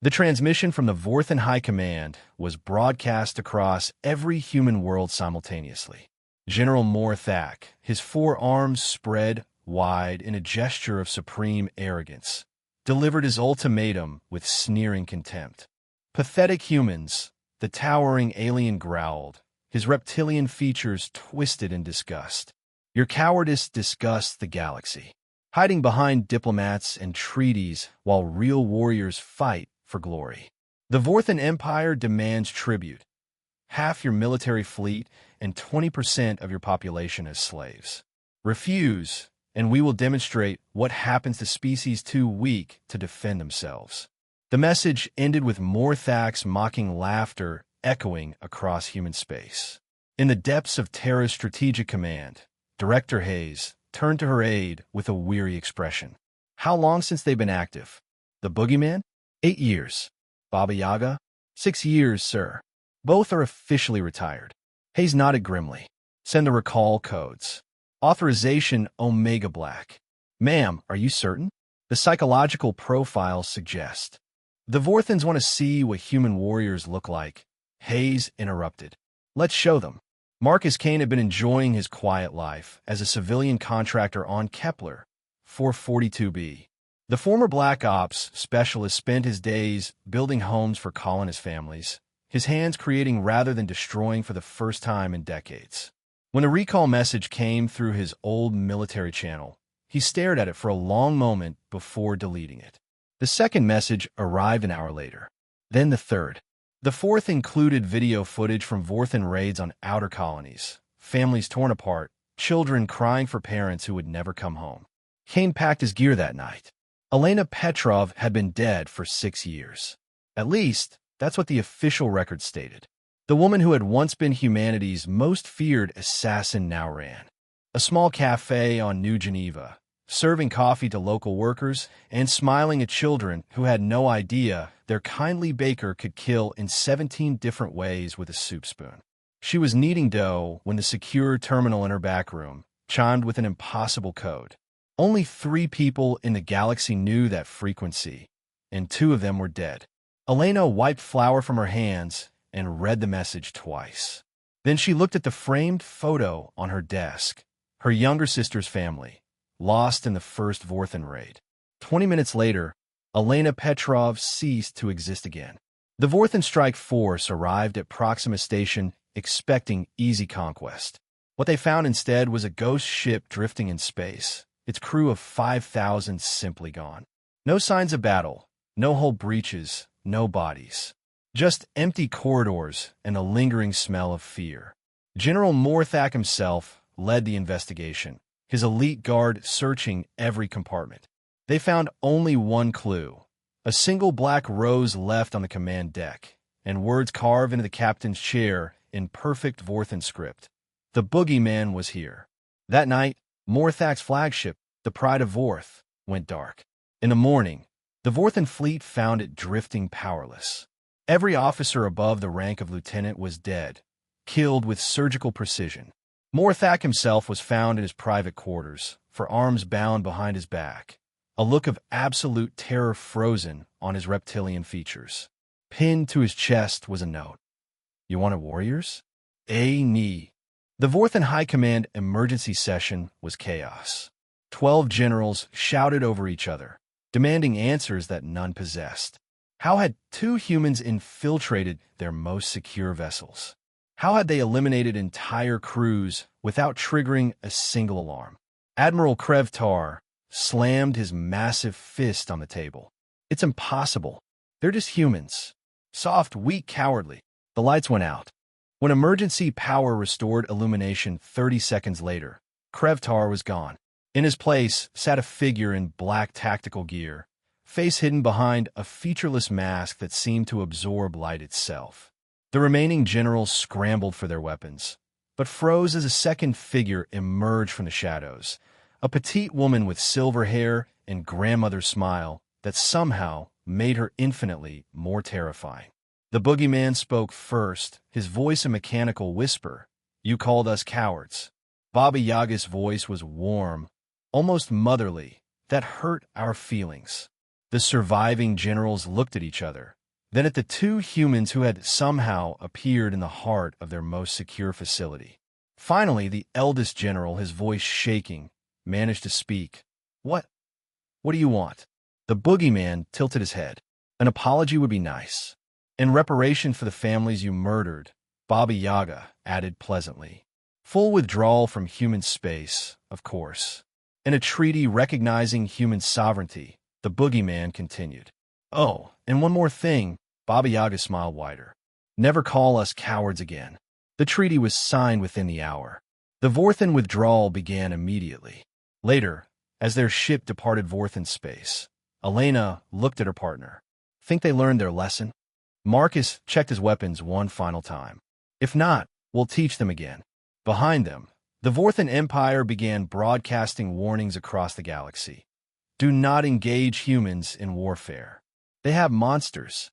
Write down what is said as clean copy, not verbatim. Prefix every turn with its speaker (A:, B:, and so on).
A: The transmission from the Vorthen High Command was broadcast across every human world simultaneously. General Morthak, his forearms spread wide in a gesture of supreme arrogance, delivered his ultimatum with sneering contempt. Pathetic humans, the towering alien growled, his reptilian features twisted in disgust. Your cowardice disgusts the galaxy. Hiding behind diplomats and treaties while real warriors fight for glory. The Vorthen Empire demands tribute, half your military fleet and 20% of your population as slaves. Refuse, and we will demonstrate what happens to species too weak to defend themselves. The message ended with Morthak's mocking laughter echoing across human space. In the depths of Terra's strategic command, Director Hayes turned to her aide with a weary expression. How long since they've been active? The Boogeyman? 8 years. Baba Yaga? 6 years, sir. Both are officially retired. Hayes nodded grimly. Send the recall codes. Authorization Omega Black. Ma'am, are you certain? The psychological profiles suggest. The Vorthens want to see what human warriors look like. Hayes interrupted. Let's show them. Marcus Kane had been enjoying his quiet life as a civilian contractor on Kepler 442b. The former Black Ops specialist spent his days building homes for colonist families, his hands creating rather than destroying for the first time in decades. When a recall message came through his old military channel, he stared at it for a long moment before deleting it. The second message arrived an hour later. Then the third. The fourth included video footage from Vorthen raids on outer colonies, families torn apart, children crying for parents who would never come home. Kane packed his gear that night. Elena Petrov had been dead for 6 years. At least, that's what the official record stated. The woman who had once been humanity's most feared assassin now ran a small cafe on New Geneva, serving coffee to local workers and smiling at children who had no idea their kindly baker could kill in 17 different ways with a soup spoon. She was kneading dough when the secure terminal in her back room chimed with an impossible code. Only 3 people in the galaxy knew that frequency, and 2 of them were dead. Elena wiped flour from her hands and read the message twice. Then she looked at the framed photo on her desk, her younger sister's family, lost in the first Vorthen raid. 20 minutes later, Elena Petrov ceased to exist again. The Vorthen Strike Force arrived at Proxima Station expecting easy conquest. What they found instead was a ghost ship drifting in space, its crew of 5,000 simply gone. No signs of battle, no hull breaches, no bodies. Just empty corridors and a lingering smell of fear. General Morthak himself led the investigation, his elite guard searching every compartment. They found only one clue, a single black rose left on the command deck, and words carved into the captain's chair in perfect Vorthen script. The Boogeyman was here. That night, Morthak's flagship, the Pride of Vorth, went dark. In the morning, the Vorthen fleet found it drifting powerless. Every officer above the rank of lieutenant was dead, killed with surgical precision. Morthak himself was found in his private quarters, for arms bound behind his back, a look of absolute terror frozen on his reptilian features. Pinned to his chest was a note. You wanted warriors? Ni. The Vorthen High Command emergency session was chaos. 12 generals shouted over each other, demanding answers that none possessed. How had 2 humans infiltrated their most secure vessels? How had they eliminated entire crews without triggering a single alarm? Admiral Krevtar slammed his massive fist on the table. It's impossible. They're just humans. Soft, weak, cowardly. The lights went out. When emergency power restored illumination 30 seconds later, Krevtar was gone. In his place sat a figure in black tactical gear, face hidden behind a featureless mask that seemed to absorb light itself. The remaining generals scrambled for their weapons, but froze as a second figure emerged from the shadows, a petite woman with silver hair and grandmother's smile that somehow made her infinitely more terrifying. The Boogeyman spoke first, his voice a mechanical whisper. You called us cowards. Baba Yaga's voice was warm, almost motherly, that hurt our feelings. The surviving generals looked at each other, then at the two humans who had somehow appeared in the heart of their most secure facility. Finally, the eldest general, his voice shaking, managed to speak. What? What do you want? The boogeyman tilted his head. An apology would be nice. In reparation for the families you murdered, Baba Yaga added pleasantly. Full withdrawal from human space, of course. In a treaty recognizing human sovereignty, the boogeyman continued. Oh, and one more thing, Baba Yaga smiled wider. Never call us cowards again. The treaty was signed within the hour. The Vorthan withdrawal began immediately. Later, as their ship departed Vorthan space, Elena looked at her partner. Think they learned their lesson? Marcus checked his weapons one final time. If not, we'll teach them again. Behind them, the Vorthan Empire began broadcasting warnings across the galaxy. Do not engage humans in warfare. They have monsters,